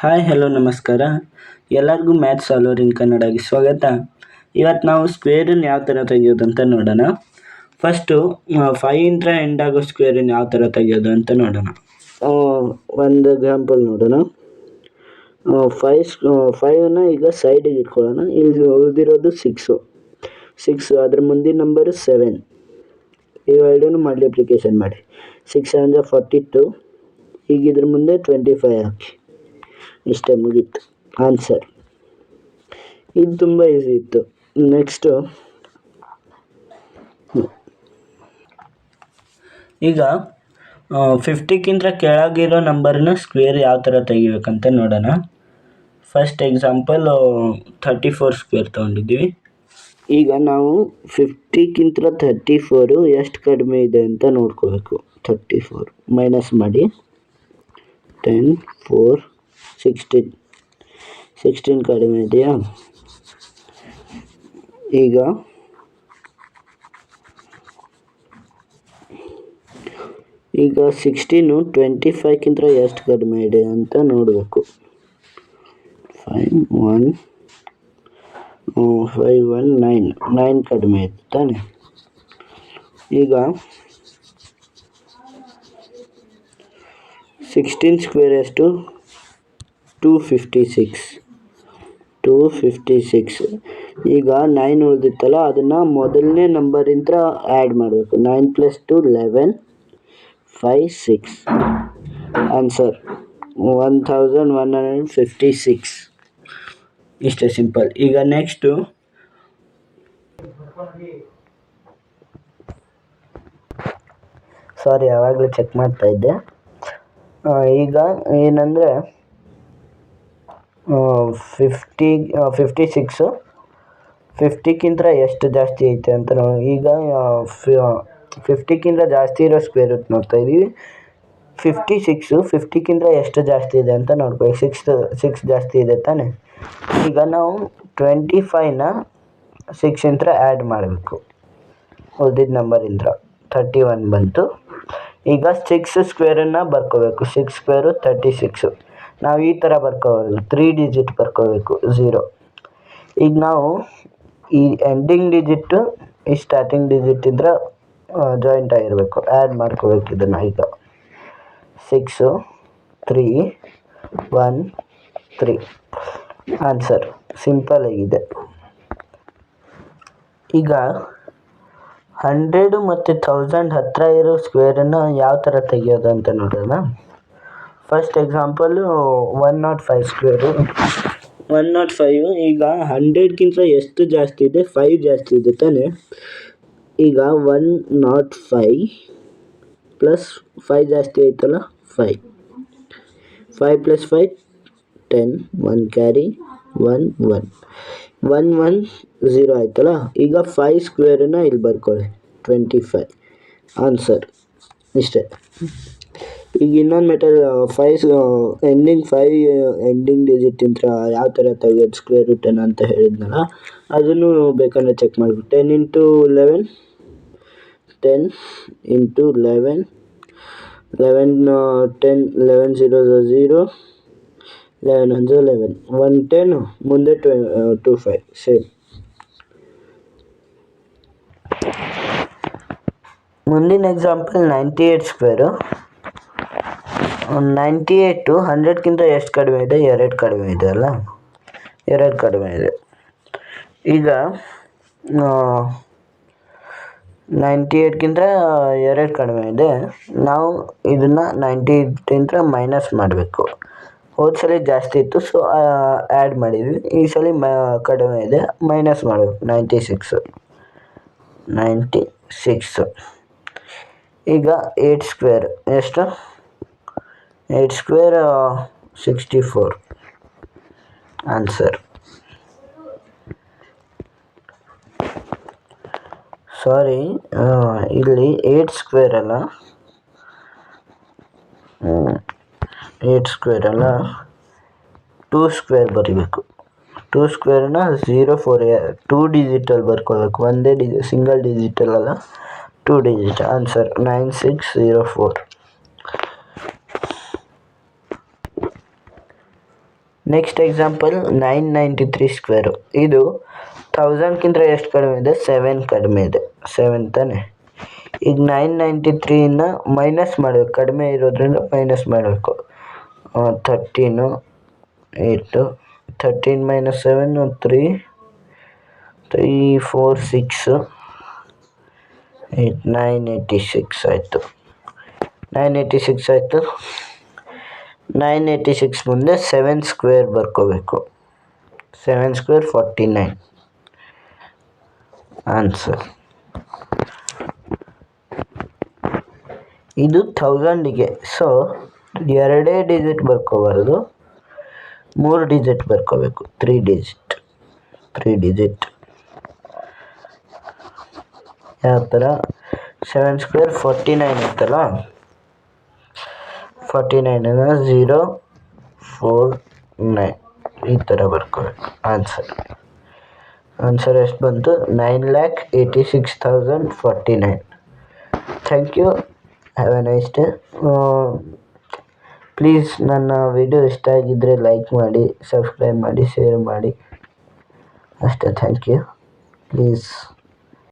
Hi hello ನಮಸ್ಕಾರ. ಎಲ್ಲರಿಗೂ maths solver ಇನ್ ಕನ್ನಡಗೆ ಸ್ವಾಗತ. ಇವತ್ತು ನಾವು ಸ್ಕ್ವೇರನ್ನು ಯಾವ ಥರ ತೆಗೆಯೋದು ಅಂತ ನೋಡೋಣ. ಫಸ್ಟು 5 ಎಂಡ್ ಆಗೋ ಸ್ಕ್ವೇರನ್ನು ಯಾವ ಥರ ತೆಗೆಯೋದು ಅಂತ ನೋಡೋಣ. ಒಂದು ಎಕ್ಸಾಂಪಲ್ ನೋಡೋಣ. 5ನ ಈಗ ಸೈಡಿಗೆ ಇಟ್ಕೊಳ್ಳೋಣ. ಇಲ್ಲಿ ಉಳಿದಿರೋದು 6 ಅದ್ರ ಮುಂದಿನ ನಂಬರು 7. ಇವೆರಡೂ ಮಲ್ಟಿಪ್ಲಿಕೇಶನ್ ಮಾಡಿ. 6 7 42. ಈಗ ಇದ್ರ ಮುಂದೆ 25 ಹಾಕಿ. ಇಷ್ಟೇ, ಮುಗೀತು ಆನ್ಸರ್. ಇದು ತುಂಬ ಈಸಿ ಇತ್ತು. ನೆಕ್ಸ್ಟು ಈಗ 50ಕ್ಕಿಂತ ಕೆಳಗಿರೋ ನಂಬರ್ನ ಸ್ಕ್ವೇರ್ ಯಾವ ಥರ ತೆಗಿಬೇಕಂತ ನೋಡೋಣ. ಫಸ್ಟ್ ಎಕ್ಸಾಂಪಲ್ 34 ಸ್ಕ್ವೇರ್ ತೊಗೊಂಡಿದ್ದೀವಿ. ಈಗ ನಾವು 50ಕ್ಕಿಂತ 34 ಎಷ್ಟು ಕಡಿಮೆ ಇದೆ ಅಂತ ನೋಡ್ಕೋಬೇಕು. 34 ಮೈನಸ್ ಮಾಡಿ. 10 4 16 ಕಡಿಮೆ ಇದೆಯಾ? ಈಗ 16 25ಕ್ಕಿಂತ ಎಷ್ಟು ಕಡಿಮೆ ಇದೆ ಅಂತ ನೋಡಬೇಕು. 5 1 9 ಕಡಿಮೆ ಇದೆ ತಾನೆ. ಈಗ 16 ಸ್ಕ್ವೇರ್ ಎಷ್ಟು? 256. ಈಗ 9 ಉಳಿದಿತ್ತಲ್ಲ, ಅದನ್ನು ಮೊದಲನೇ ನಂಬರಿಂದ ಆ್ಯಡ್ ಮಾಡಬೇಕು. 9 + 2 11 5 6. ಆನ್ಸರ್ 1156. ಇಷ್ಟೇ ಸಿಂಪಲ್. ಈಗ ನೆಕ್ಸ್ಟು ಸಾರಿ, ಯಾವಾಗಲೂ ಚೆಕ್ ಮಾಡ್ತಾ ಇದ್ದೆ. ಈಗ ಏನಂದರೆ 56 50ಕ್ಕಿಂತ ಎಷ್ಟು ಜಾಸ್ತಿ ಐತೆ ಅಂತ ನಾವು ಈಗ 50ಕ್ಕಿಂತ ಜಾಸ್ತಿ ಇರೋ ಸ್ಕ್ವೇರ್ ರೂಟ್ ನೋಡ್ತಾ ಇದ್ದೀವಿ. 56 50ಕ್ಕಿಂತ ಎಷ್ಟು ಜಾಸ್ತಿ ಇದೆ ಅಂತ ನೋಡ್ಬೇಕು. 6 ಜಾಸ್ತಿ ಇದೆ ತಾನೆ. ಈಗ ನಾವು 25ನ 6 ಆ್ಯಡ್ ಮಾಡಬೇಕು. ಉಳಿದಿದ್ದ ನಂಬರಿಂದ 31 ಬಂತು. ಈಗ 6 ಸ್ಕ್ವೇರನ್ನು ಬರ್ಕೋಬೇಕು. 6 ಸ್ಕ್ವೇರು 36. ನಾವು ಈ ಥರ ಬರ್ಕೋಬೇಕು. 3 ಡಿಜಿಟ್ ಬರ್ಕೋಬೇಕು. 0. ಈಗ ನಾವು ಈ ಎಂಡಿಂಗ್ ಡಿಜಿಟ್ಟು ಈ ಸ್ಟಾರ್ಟಿಂಗ್ ಡಿಜಿಟ್ ಇದ್ರೆ ಜಾಯಿಂಟ್ ಆಗಿರಬೇಕು. ಆ್ಯಡ್ ಮಾಡ್ಕೋಬೇಕು ಇದನ್ನು. ಈಗ 6 3 1 3. ಆನ್ಸರ್ ಸಿಂಪಲ್ ಆಗಿದೆ. ಈಗ 100 ಮತ್ತು 1000 ಹತ್ತಿರ ಇರೋ ಸ್ಕ್ವೇರನ್ನು ಯಾವ ಥರ ತೆಗೆಯೋದು ಅಂತ ನೋಡೋಣ. First example 105 square. 105 ಈಗ 100ಕ್ಕಿಂತ ಎಷ್ಟು ಜಾಸ್ತಿ ಇದೆ? 5 ಜಾಸ್ತಿ ಇದೆ ತಾನೆ. ಈಗ 105 ಪ್ಲಸ್ 5 ಜಾಸ್ತಿ ಆಯ್ತಲ್ಲ, 5 + 5 10. 1 ಕ್ಯಾರಿ 1 1 1 1 0 ಆಯ್ತಲ್ಲ. ಈಗ 5 ಸ್ಕ್ವೇರನ್ನು ಇಲ್ಲಿ ಬರ್ಕೊಳ್ಳಿ. 25. ಆನ್ಸರ್ ಇಷ್ಟೇ. ಈಗ ಇನ್ನೊಂದು ಮೆಥಡ್ 5 ಎಂಡಿಂಗ್ ಡಿಜಿಟ್ ಯಾವ ಥರ ತೆಗೆಯೋದು ಸ್ಕ್ವೇರ್ ರೂಟನ್ನು ಅಂತ ಹೇಳಿದ್ನಲ್ಲ, ಅದನ್ನು ಬೇಕಂದರೆ ಚೆಕ್ ಮಾಡಿಬಿಟ್ಟು 10 × 11 10 × 11 10 11 0 0 11 1 11 110 ಮುಂದೆ 25 ಸೇಮ್. ಮುಂದಿನ ಎಕ್ಸಾಂಪಲ್ 98 ಸ್ಕ್ವೇರು. 98 100ಕ್ಕಿಂತ ಎಷ್ಟು ಕಡಿಮೆ ಇದೆ? 2 ಕಡಿಮೆ ಇದೆ ಅಲ್ಲ, 2 ಕಡಿಮೆ ಇದೆ. ಈಗ 98ಕ್ಕಿಂತ 2 ಕಡಿಮೆ ಇದೆ. ನಾವು ಇದನ್ನು 98 ಮೈನಸ್ ಮಾಡಬೇಕು. ಹೋದ ಸಲ ಜಾಸ್ತಿ ಇತ್ತು, ಸೊ ಆ್ಯಡ್ ಮಾಡಿದ್ವಿ. ಈ ಸಲ ಕಡಿಮೆ ಇದೆ, ಮೈನಸ್ ಮಾಡಬೇಕು. 96. ಈಗ 8 ಸ್ಕ್ವೇರ್ ಎಷ್ಟು? 8 ಸ್ಕ್ವೇರ್ 64. ಆನ್ಸರ್. ಸಾರಿ, ಇಲ್ಲಿ 8 ಸ್ಕ್ವೇರ್ ಅಲ್ಲ, 2 ಸ್ಕ್ವೇರ್ ಬರೀಬೇಕು. 2 ಸ್ಕ್ವೇರ್ನ 0 4 2 ಡಿಜಿಟಲ್ಲಿ ಬರ್ಕೋಬೇಕು. ಒಂದೇ single digital 2 digit. Answer 9604. Next example 993 square. ಇದು 1000ಕ್ಕಿಂತ ಎಷ್ಟು ಕಡಿಮೆ ಇದೆ? 7 ಕಡಿಮೆ ಇದೆ. 7 ತಾನೆ. ಈಗ 993ನ ಮೈನಸ್ ಮಾಡಬೇಕು, ಕಡಿಮೆ ಇರೋದ್ರಿಂದ ಮೈನಸ್ ಮಾಡಬೇಕು. 13 8 13 ಮೈನಸ್ 7 3 3 4 6 8 986 ಆಯಿತು. 986 ಆಯಿತು. 986 ಮುಂದೆ 7 ಸ್ಕ್ವೇರ್ ಬರ್ಕೋಬೇಕು. 7 square 49 answer. ಇದು 1000ಗೆ. ಸೊ 2 ಡಿಜಿಟ್ ಬರ್ಕೋಬಾರ್ದು, 3 ಡಿಜಿಟ್ ಬರ್ಕೋಬೇಕು. 3 ಡಿಜಿಟ್ ಯಾವ ಥರ? 7 ಸ್ಕ್ವೇರ್ 49 ಇತ್ತಲ್ಲ, 49 0 4 9 ಈ ಥರ ಬರ್ಕೋಬೇಕು. ಆನ್ಸರ್ ಎಷ್ಟು ಬಂತು? 9,86,049. Thank you. Have a nice day. Please ನನ್ನ ವಿಡಿಯೋ ಇಷ್ಟ ಆಗಿದ್ದರೆ ಲೈಕ್ ಮಾಡಿ, ಸಬ್ಸ್ಕ್ರೈಬ್ ಮಾಡಿ, ಶೇರ್ ಮಾಡಿ ಅಷ್ಟೇ. Thank you. ಪ್ಲೀಸ್.